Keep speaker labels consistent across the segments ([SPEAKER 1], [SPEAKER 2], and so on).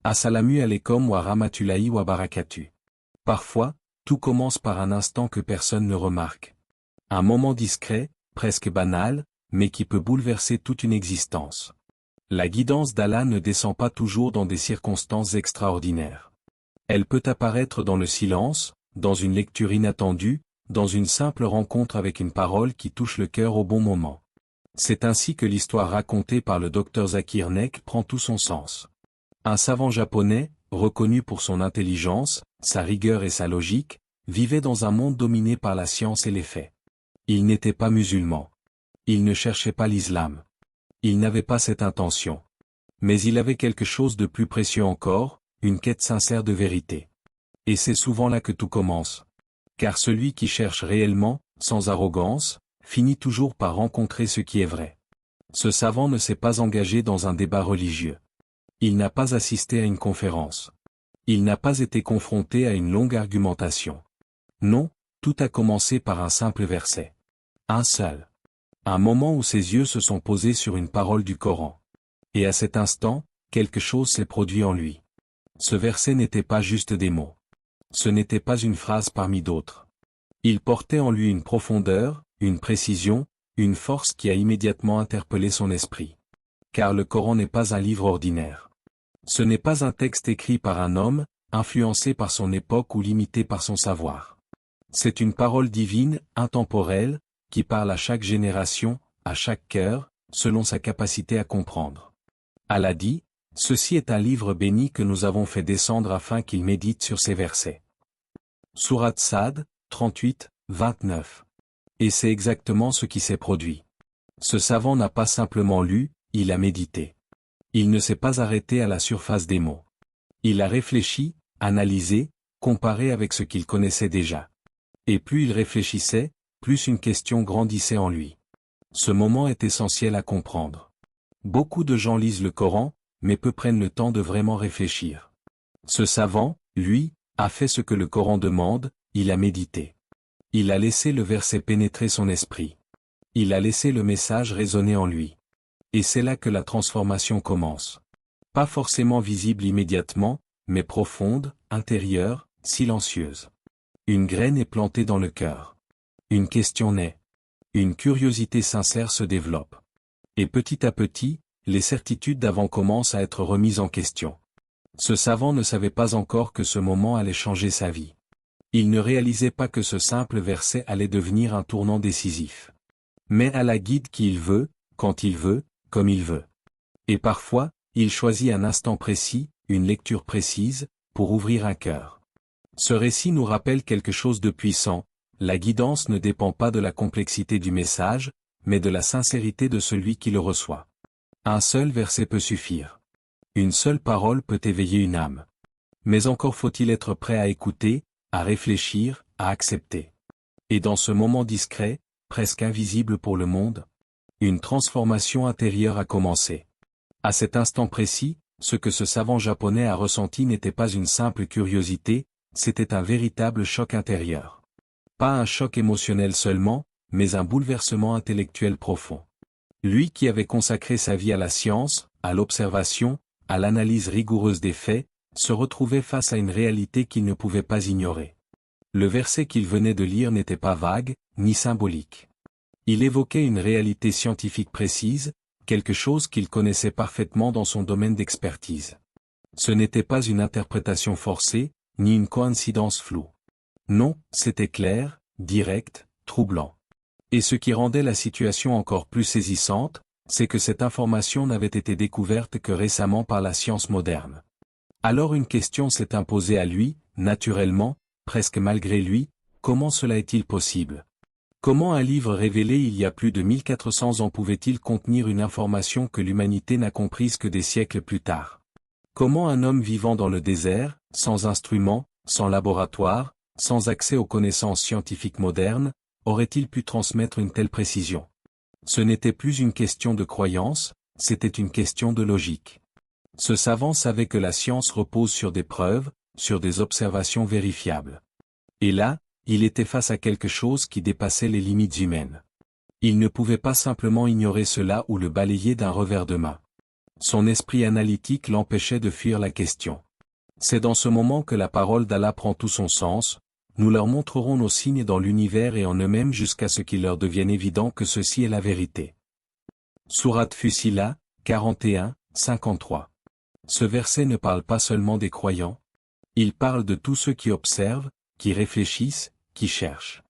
[SPEAKER 1] Assalamu alaikum wa rahmatullahi wa barakatuh. Parfois, tout commence par un instant que personne ne remarque. Un moment discret, presque banal, mais qui peut bouleverser toute une existence. La guidance d'Allah ne descend pas toujours dans des circonstances extraordinaires. Elle peut apparaître dans le silence, dans une lecture inattendue, dans une simple rencontre avec une parole qui touche le cœur au bon moment. C'est ainsi que l'histoire racontée par le Dr Zakir Naik prend tout son sens. Un savant japonais, reconnu pour son intelligence, sa rigueur et sa logique, vivait dans un monde dominé par la science et les faits. Il n'était pas musulman. Il ne cherchait pas l'islam. Il n'avait pas cette intention. Mais il avait quelque chose de plus précieux encore, une quête sincère de vérité. Et c'est souvent là que tout commence. Car celui qui cherche réellement, sans arrogance, finit toujours par rencontrer ce qui est vrai. Ce savant ne s'est pas engagé dans un débat religieux. Il n'a pas assisté à une conférence. Il n'a pas été confronté à une longue argumentation. Non, tout a commencé par un simple verset. Un seul. Un moment où ses yeux se sont posés sur une parole du Coran. Et à cet instant, quelque chose s'est produit en lui. Ce verset n'était pas juste des mots. Ce n'était pas une phrase parmi d'autres. Il portait en lui une profondeur, une précision, une force qui a immédiatement interpellé son esprit. Car le Coran n'est pas un livre ordinaire. Ce n'est pas un texte écrit par un homme, influencé par son époque ou limité par son savoir. C'est une parole divine, intemporelle, qui parle à chaque génération, à chaque cœur, selon sa capacité à comprendre. Allah dit, « Ceci est un livre béni que nous avons fait descendre afin qu'il médite sur ces versets. » Sourate Sad, 38, 29. Et c'est exactement ce qui s'est produit. Ce savant n'a pas simplement lu, il a médité. Il ne s'est pas arrêté à la surface des mots. Il a réfléchi, analysé, comparé avec ce qu'il connaissait déjà. Et plus il réfléchissait, plus une question grandissait en lui. Ce moment est essentiel à comprendre. Beaucoup de gens lisent le Coran, mais peu prennent le temps de vraiment réfléchir. Ce savant, lui, a fait ce que le Coran demande, il a médité. Il a laissé le verset pénétrer son esprit. Il a laissé le message résonner en lui. Et c'est là que la transformation commence. Pas forcément visible immédiatement, mais profonde, intérieure, silencieuse. Une graine est plantée dans le cœur. Une question naît. Une curiosité sincère se développe. Et petit à petit, les certitudes d'avant commencent à être remises en question. Ce savant ne savait pas encore que ce moment allait changer sa vie. Il ne réalisait pas que ce simple verset allait devenir un tournant décisif. Mais Allah guide qui il veut, quand il veut, comme il veut. Et parfois, il choisit un instant précis, une lecture précise, pour ouvrir un cœur. Ce récit nous rappelle quelque chose de puissant, la guidance ne dépend pas de la complexité du message, mais de la sincérité de celui qui le reçoit. Un seul verset peut suffire. Une seule parole peut éveiller une âme. Mais encore faut-il être prêt à écouter, à réfléchir, à accepter. Et dans ce moment discret, presque invisible pour le monde, une transformation intérieure a commencé. À cet instant précis, ce que ce savant japonais a ressenti n'était pas une simple curiosité, c'était un véritable choc intérieur. Pas un choc émotionnel seulement, mais un bouleversement intellectuel profond. Lui qui avait consacré sa vie à la science, à l'observation, à l'analyse rigoureuse des faits, se retrouvait face à une réalité qu'il ne pouvait pas ignorer. Le verset qu'il venait de lire n'était pas vague, ni symbolique. Il évoquait une réalité scientifique précise, quelque chose qu'il connaissait parfaitement dans son domaine d'expertise. Ce n'était pas une interprétation forcée, ni une coïncidence floue. Non, c'était clair, direct, troublant. Et ce qui rendait la situation encore plus saisissante, c'est que cette information n'avait été découverte que récemment par la science moderne. Alors une question s'est imposée à lui, naturellement, presque malgré lui, comment cela est-il possible ? Comment un livre révélé il y a plus de 1400 ans pouvait-il contenir une information que l'humanité n'a comprise que des siècles plus tard? Comment un homme vivant dans le désert, sans instruments, sans laboratoire, sans accès aux connaissances scientifiques modernes, aurait-il pu transmettre une telle précision? Ce n'était plus une question de croyance, c'était une question de logique. Ce savant savait que la science repose sur des preuves, sur des observations vérifiables. Et là, il était face à quelque chose qui dépassait les limites humaines. Il ne pouvait pas simplement ignorer cela ou le balayer d'un revers de main. Son esprit analytique l'empêchait de fuir la question. C'est dans ce moment que la parole d'Allah prend tout son sens. Nous leur montrerons nos signes dans l'univers et en eux-mêmes jusqu'à ce qu'il leur devienne évident que ceci est la vérité. Sourate Fusila, 41, 53. Ce verset ne parle pas seulement des croyants. Il parle de tous ceux qui observent, qui réfléchissent, qui cherchent.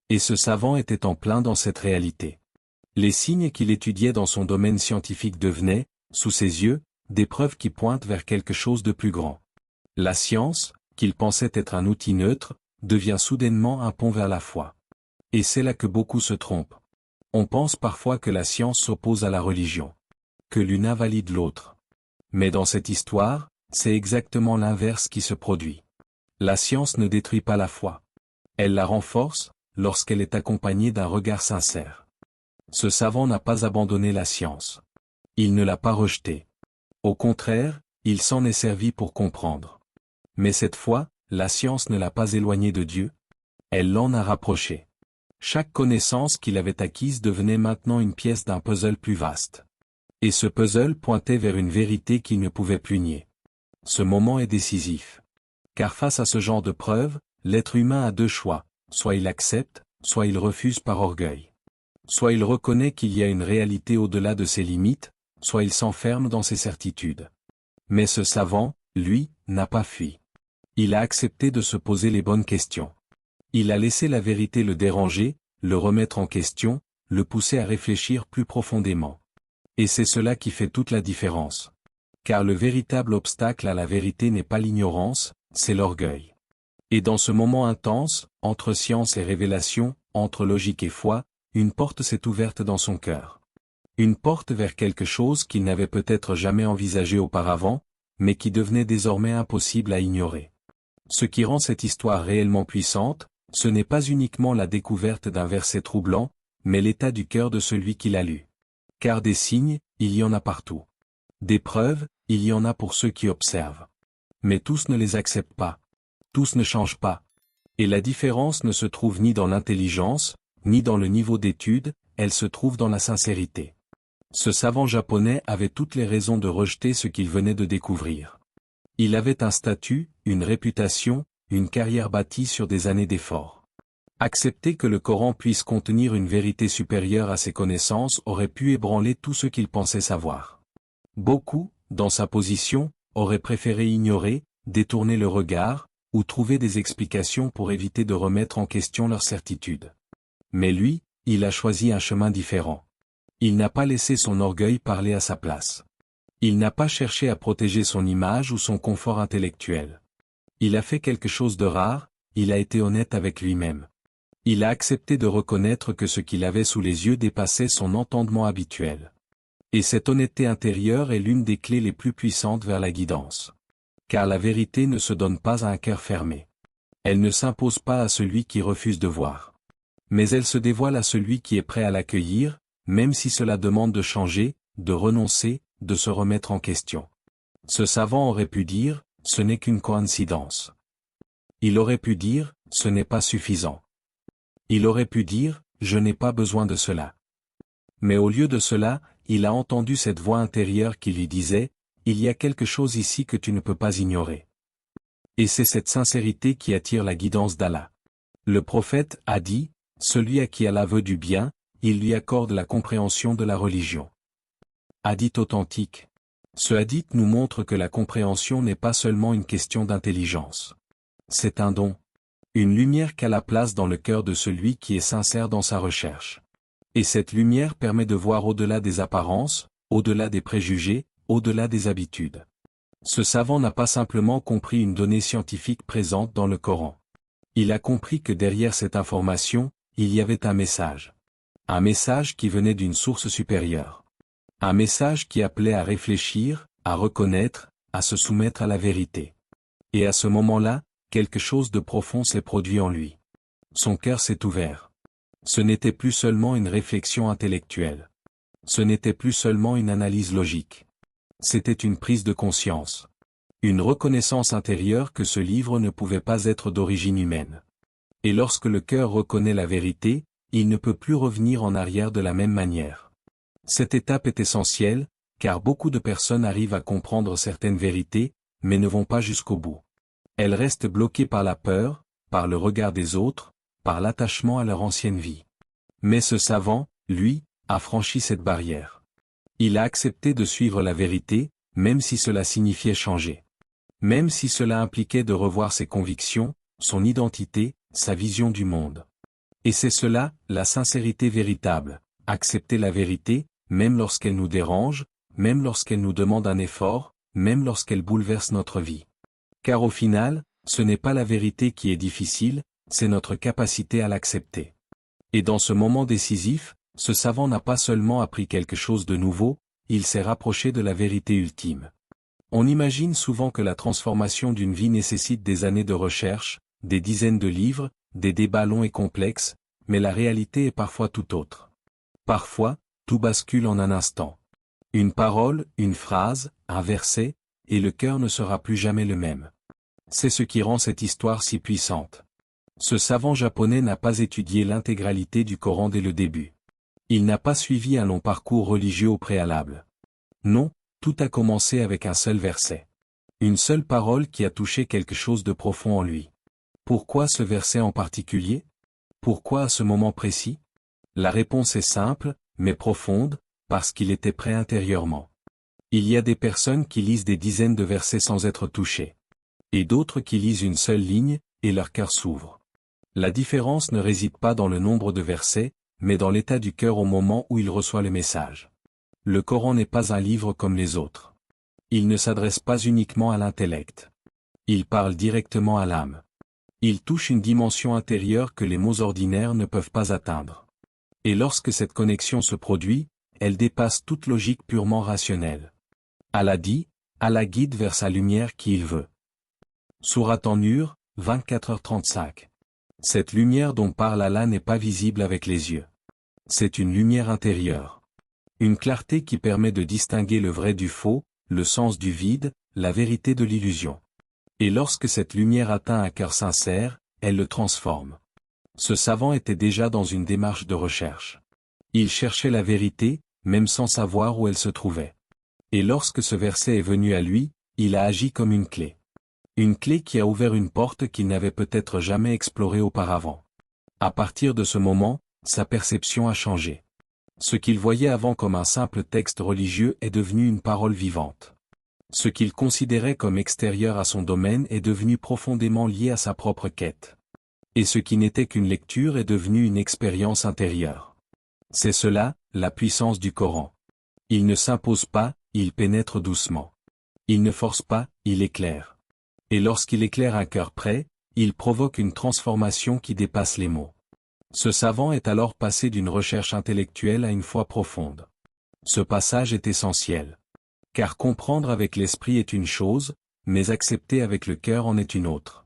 [SPEAKER 1] Et ce savant était en plein dans cette réalité. Les signes qu'il étudiait dans son domaine scientifique devenaient, sous ses yeux, des preuves qui pointent vers quelque chose de plus grand. La science, qu'il pensait être un outil neutre, devient soudainement un pont vers la foi. Et c'est là que beaucoup se trompent. On pense parfois que la science s'oppose à la religion. Que l'une invalide l'autre. Mais dans cette histoire, c'est exactement l'inverse qui se produit. La science ne détruit pas la foi. Elle la renforce, lorsqu'elle est accompagnée d'un regard sincère. Ce savant n'a pas abandonné la science. Il ne l'a pas rejetée. Au contraire, il s'en est servi pour comprendre. Mais cette fois, la science ne l'a pas éloigné de Dieu. Elle l'en a rapproché. Chaque connaissance qu'il avait acquise devenait maintenant une pièce d'un puzzle plus vaste. Et ce puzzle pointait vers une vérité qu'il ne pouvait plus nier. Ce moment est décisif. Car face à ce genre de preuve, l'être humain a deux choix, soit il accepte, soit il refuse par orgueil. Soit il reconnaît qu'il y a une réalité au-delà de ses limites, soit il s'enferme dans ses certitudes. Mais ce savant, lui, n'a pas fui. Il a accepté de se poser les bonnes questions. Il a laissé la vérité le déranger, le remettre en question, le pousser à réfléchir plus profondément. Et c'est cela qui fait toute la différence. Car le véritable obstacle à la vérité n'est pas l'ignorance, c'est l'orgueil. Et dans ce moment intense, entre science et révélation, entre logique et foi, une porte s'est ouverte dans son cœur. Une porte vers quelque chose qu'il n'avait peut-être jamais envisagé auparavant, mais qui devenait désormais impossible à ignorer. Ce qui rend cette histoire réellement puissante, ce n'est pas uniquement la découverte d'un verset troublant, mais l'état du cœur de celui qui l'a lu. Car des signes, il y en a partout. Des preuves, il y en a pour ceux qui observent. Mais tous ne les acceptent pas. Tous ne changent pas. Et la différence ne se trouve ni dans l'intelligence, ni dans le niveau d'étude, elle se trouve dans la sincérité. Ce savant japonais avait toutes les raisons de rejeter ce qu'il venait de découvrir. Il avait un statut, une réputation, une carrière bâtie sur des années d'efforts. Accepter que le Coran puisse contenir une vérité supérieure à ses connaissances aurait pu ébranler tout ce qu'il pensait savoir. Beaucoup, dans sa position, auraient préféré ignorer, détourner le regard, ou trouver des explications pour éviter de remettre en question leur certitude. Mais lui, il a choisi un chemin différent. Il n'a pas laissé son orgueil parler à sa place. Il n'a pas cherché à protéger son image ou son confort intellectuel. Il a fait quelque chose de rare, il a été honnête avec lui-même. Il a accepté de reconnaître que ce qu'il avait sous les yeux dépassait son entendement habituel. Et cette honnêteté intérieure est l'une des clés les plus puissantes vers la guidance. Car la vérité ne se donne pas à un cœur fermé. Elle ne s'impose pas à celui qui refuse de voir. Mais elle se dévoile à celui qui est prêt à l'accueillir, même si cela demande de changer, de renoncer, de se remettre en question. Ce savant aurait pu dire, ce n'est qu'une coïncidence. Il aurait pu dire, ce n'est pas suffisant. Il aurait pu dire, je n'ai pas besoin de cela. Mais au lieu de cela, il a entendu cette voix intérieure qui lui disait, il y a quelque chose ici que tu ne peux pas ignorer. Et c'est cette sincérité qui attire la guidance d'Allah. Le prophète a dit, celui à qui Allah veut du bien, il lui accorde la compréhension de la religion. Hadith authentique. Ce hadith nous montre que la compréhension n'est pas seulement une question d'intelligence. C'est un don. Une lumière qu'Allah place dans le cœur de celui qui est sincère dans sa recherche. Et cette lumière permet de voir au-delà des apparences, au-delà des préjugés, au-delà des habitudes. Ce savant n'a pas simplement compris une donnée scientifique présente dans le Coran. Il a compris que derrière cette information, il y avait un message. Un message qui venait d'une source supérieure. Un message qui appelait à réfléchir, à reconnaître, à se soumettre à la vérité. Et à ce moment-là, quelque chose de profond s'est produit en lui. Son cœur s'est ouvert. Ce n'était plus seulement une réflexion intellectuelle. Ce n'était plus seulement une analyse logique. C'était une prise de conscience. Une reconnaissance intérieure que ce livre ne pouvait pas être d'origine humaine. Et lorsque le cœur reconnaît la vérité, il ne peut plus revenir en arrière de la même manière. Cette étape est essentielle, car beaucoup de personnes arrivent à comprendre certaines vérités, mais ne vont pas jusqu'au bout. Elles restent bloquées par la peur, par le regard des autres, par l'attachement à leur ancienne vie. Mais ce savant, lui, a franchi cette barrière. Il a accepté de suivre la vérité, même si cela signifiait changer. Même si cela impliquait de revoir ses convictions, son identité, sa vision du monde. Et c'est cela, la sincérité véritable, accepter la vérité, même lorsqu'elle nous dérange, même lorsqu'elle nous demande un effort, même lorsqu'elle bouleverse notre vie. Car au final, ce n'est pas la vérité qui est difficile, c'est notre capacité à l'accepter. Et dans ce moment décisif, ce savant n'a pas seulement appris quelque chose de nouveau, il s'est rapproché de la vérité ultime. On imagine souvent que la transformation d'une vie nécessite des années de recherche, des dizaines de livres, des débats longs et complexes, mais la réalité est parfois tout autre. Parfois, tout bascule en un instant. Une parole, une phrase, un verset, et le cœur ne sera plus jamais le même. C'est ce qui rend cette histoire si puissante. Ce savant japonais n'a pas étudié l'intégralité du Coran dès le début. Il n'a pas suivi un long parcours religieux au préalable. Non, tout a commencé avec un seul verset. Une seule parole qui a touché quelque chose de profond en lui. Pourquoi ce verset en particulier? Pourquoi à ce moment précis? La réponse est simple, mais profonde, parce qu'il était prêt intérieurement. Il y a des personnes qui lisent des dizaines de versets sans être touchées. Et d'autres qui lisent une seule ligne, et leur cœur s'ouvre. La différence ne réside pas dans le nombre de versets, mais dans l'état du cœur au moment où il reçoit le message. Le Coran n'est pas un livre comme les autres. Il ne s'adresse pas uniquement à l'intellect. Il parle directement à l'âme. Il touche une dimension intérieure que les mots ordinaires ne peuvent pas atteindre. Et lorsque cette connexion se produit, elle dépasse toute logique purement rationnelle. Allah dit, Allah guide vers sa lumière qui il veut. Sourate An-Nur, 24h35. Cette lumière dont parle Allah n'est pas visible avec les yeux. C'est une lumière intérieure. Une clarté qui permet de distinguer le vrai du faux, le sens du vide, la vérité de l'illusion. Et lorsque cette lumière atteint un cœur sincère, elle le transforme. Ce savant était déjà dans une démarche de recherche. Il cherchait la vérité, même sans savoir où elle se trouvait. Et lorsque ce verset est venu à lui, il a agi comme une clé. Une clé qui a ouvert une porte qu'il n'avait peut-être jamais explorée auparavant. À partir de ce moment, sa perception a changé. Ce qu'il voyait avant comme un simple texte religieux est devenu une parole vivante. Ce qu'il considérait comme extérieur à son domaine est devenu profondément lié à sa propre quête. Et ce qui n'était qu'une lecture est devenu une expérience intérieure. C'est cela, la puissance du Coran. Il ne s'impose pas, il pénètre doucement. Il ne force pas, il éclaire. Et lorsqu'il éclaire un cœur prêt, il provoque une transformation qui dépasse les mots. Ce savant est alors passé d'une recherche intellectuelle à une foi profonde. Ce passage est essentiel. Car comprendre avec l'esprit est une chose, mais accepter avec le cœur en est une autre.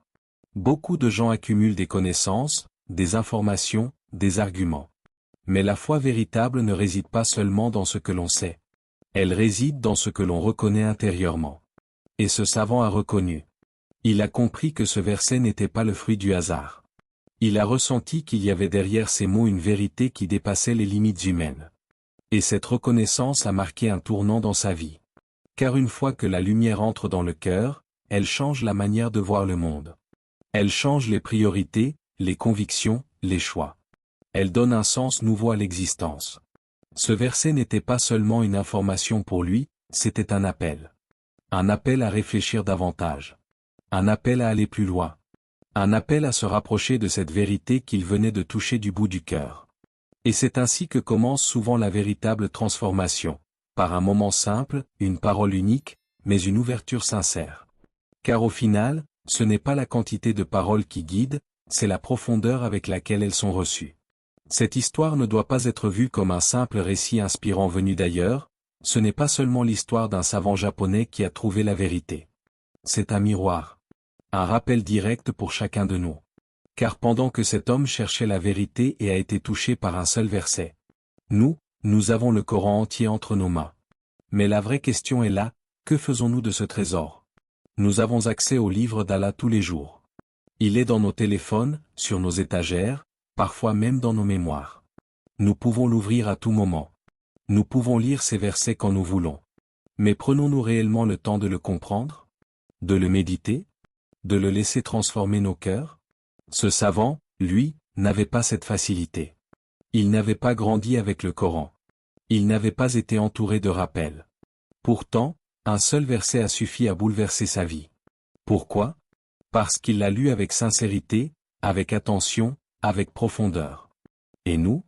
[SPEAKER 1] Beaucoup de gens accumulent des connaissances, des informations, des arguments. Mais la foi véritable ne réside pas seulement dans ce que l'on sait. Elle réside dans ce que l'on reconnaît intérieurement. Et ce savant a reconnu. Il a compris que ce verset n'était pas le fruit du hasard. Il a ressenti qu'il y avait derrière ces mots une vérité qui dépassait les limites humaines. Et cette reconnaissance a marqué un tournant dans sa vie. Car une fois que la lumière entre dans le cœur, elle change la manière de voir le monde. Elle change les priorités, les convictions, les choix. Elle donne un sens nouveau à l'existence. Ce verset n'était pas seulement une information pour lui, c'était un appel. Un appel à réfléchir davantage. Un appel à aller plus loin. Un appel à se rapprocher de cette vérité qu'il venait de toucher du bout du cœur. Et c'est ainsi que commence souvent la véritable transformation. Par un moment simple, une parole unique, mais une ouverture sincère. Car au final, ce n'est pas la quantité de paroles qui guide, c'est la profondeur avec laquelle elles sont reçues. Cette histoire ne doit pas être vue comme un simple récit inspirant venu d'ailleurs, ce n'est pas seulement l'histoire d'un savant japonais qui a trouvé la vérité. C'est un miroir. Un rappel direct pour chacun de nous. Car pendant que cet homme cherchait la vérité et a été touché par un seul verset, nous avons le Coran entier entre nos mains. Mais la vraie question est là, que faisons-nous de ce trésor? Nous avons accès au livre d'Allah tous les jours. Il est dans nos téléphones, sur nos étagères, parfois même dans nos mémoires. Nous pouvons l'ouvrir à tout moment. Nous pouvons lire ces versets quand nous voulons. Mais prenons-nous réellement le temps de le comprendre? De le méditer? De le laisser transformer nos cœurs? Ce savant, lui, n'avait pas cette facilité. Il n'avait pas grandi avec le Coran. Il n'avait pas été entouré de rappels. Pourtant, un seul verset a suffi à bouleverser sa vie. Pourquoi? Parce qu'il l'a lu avec sincérité, avec attention, avec profondeur. Et nous?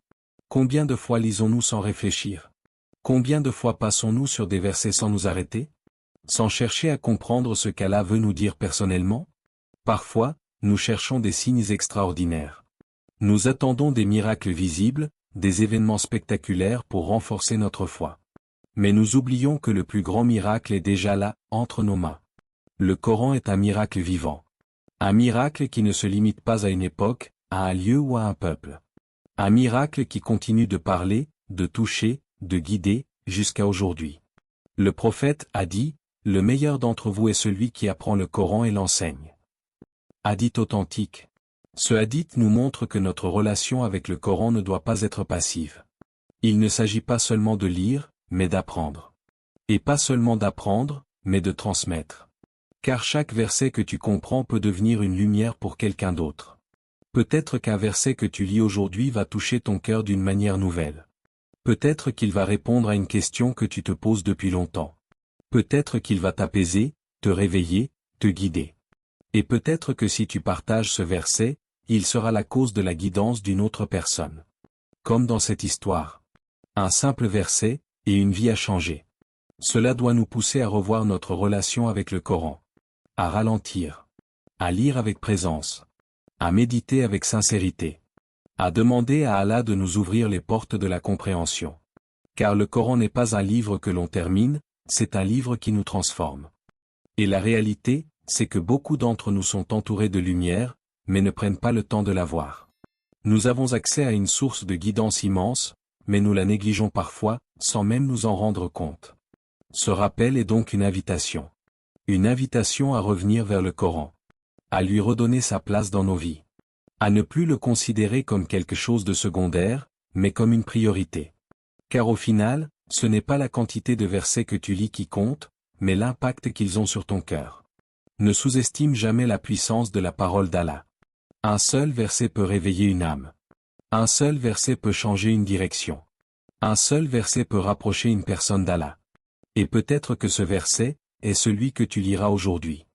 [SPEAKER 1] Combien de fois lisons-nous sans réfléchir? Combien de fois passons-nous sur des versets sans nous arrêter? Sans chercher à comprendre ce qu'Allah veut nous dire personnellement? Parfois, nous cherchons des signes extraordinaires. Nous attendons des miracles visibles, des événements spectaculaires pour renforcer notre foi. Mais nous oublions que le plus grand miracle est déjà là, entre nos mains. Le Coran est un miracle vivant. Un miracle qui ne se limite pas à une époque, à un lieu ou à un peuple. Un miracle qui continue de parler, de toucher, de guider, jusqu'à aujourd'hui. Le prophète a dit, « Le meilleur d'entre vous est celui qui apprend le Coran et l'enseigne. » Hadith authentique. Ce hadith nous montre que notre relation avec le Coran ne doit pas être passive. Il ne s'agit pas seulement de lire, mais d'apprendre. Et pas seulement d'apprendre, mais de transmettre. Car chaque verset que tu comprends peut devenir une lumière pour quelqu'un d'autre. Peut-être qu'un verset que tu lis aujourd'hui va toucher ton cœur d'une manière nouvelle. Peut-être qu'il va répondre à une question que tu te poses depuis longtemps. Peut-être qu'il va t'apaiser, te réveiller, te guider. Et peut-être que si tu partages ce verset, il sera la cause de la guidance d'une autre personne. Comme dans cette histoire. Un simple verset, et une vie a changé. Cela doit nous pousser à revoir notre relation avec le Coran. À ralentir. À lire avec présence. À méditer avec sincérité. À demander à Allah de nous ouvrir les portes de la compréhension. Car le Coran n'est pas un livre que l'on termine, c'est un livre qui nous transforme. Et la réalité, c'est que beaucoup d'entre nous sont entourés de lumière, mais ne prennent pas le temps de la voir. Nous avons accès à une source de guidance immense, mais nous la négligeons parfois, sans même nous en rendre compte. Ce rappel est donc une invitation. Une invitation à revenir vers le Coran. À lui redonner sa place dans nos vies. À ne plus le considérer comme quelque chose de secondaire, mais comme une priorité. Car au final, ce n'est pas la quantité de versets que tu lis qui compte, mais l'impact qu'ils ont sur ton cœur. Ne sous-estime jamais la puissance de la parole d'Allah. Un seul verset peut réveiller une âme. Un seul verset peut changer une direction. Un seul verset peut rapprocher une personne d'Allah. Et peut-être que ce verset est celui que tu liras aujourd'hui.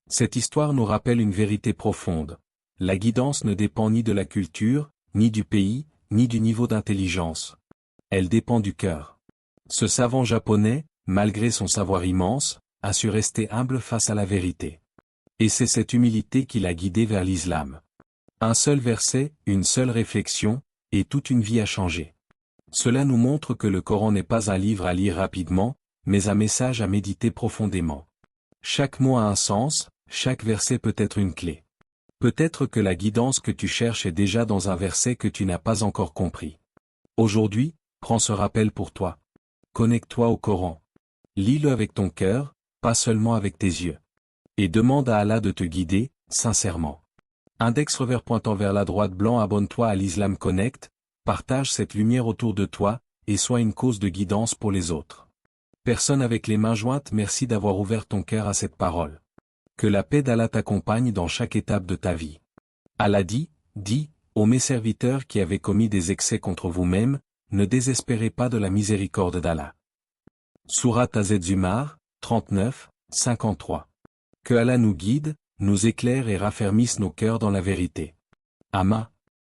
[SPEAKER 1] Cette histoire nous rappelle une vérité profonde. La guidance ne dépend ni de la culture, ni du pays, ni du niveau d'intelligence. Elle dépend du cœur. Ce savant japonais, malgré son savoir immense, a su rester humble face à la vérité. Et c'est cette humilité qui l'a guidé vers l'islam. Un seul verset, une seule réflexion, et toute une vie a changé. Cela nous montre que le Coran n'est pas un livre à lire rapidement, mais un message à méditer profondément. Chaque mot a un sens, chaque verset peut être une clé. Peut-être que la guidance que tu cherches est déjà dans un verset que tu n'as pas encore compris. Aujourd'hui, prends ce rappel pour toi. Connecte-toi au Coran. Lis-le avec ton cœur, pas seulement avec tes yeux. Et demande à Allah de te guider, sincèrement. Index revers pointant vers la droite blanc. Abonne-toi à l'Islam Connect, partage cette lumière autour de toi, et sois une cause de guidance pour les autres. Personne avec les mains jointes, merci d'avoir ouvert ton cœur à cette parole. Que la paix d'Allah t'accompagne dans chaque étape de ta vie. Allah dit, ô mes serviteurs qui avez commis des excès contre vous-mêmes, ne désespérez pas de la miséricorde d'Allah. Sourate Az-Zumar, 39, 53. Que Allah nous guide, nous éclaire et raffermisse nos cœurs dans la vérité. Amma.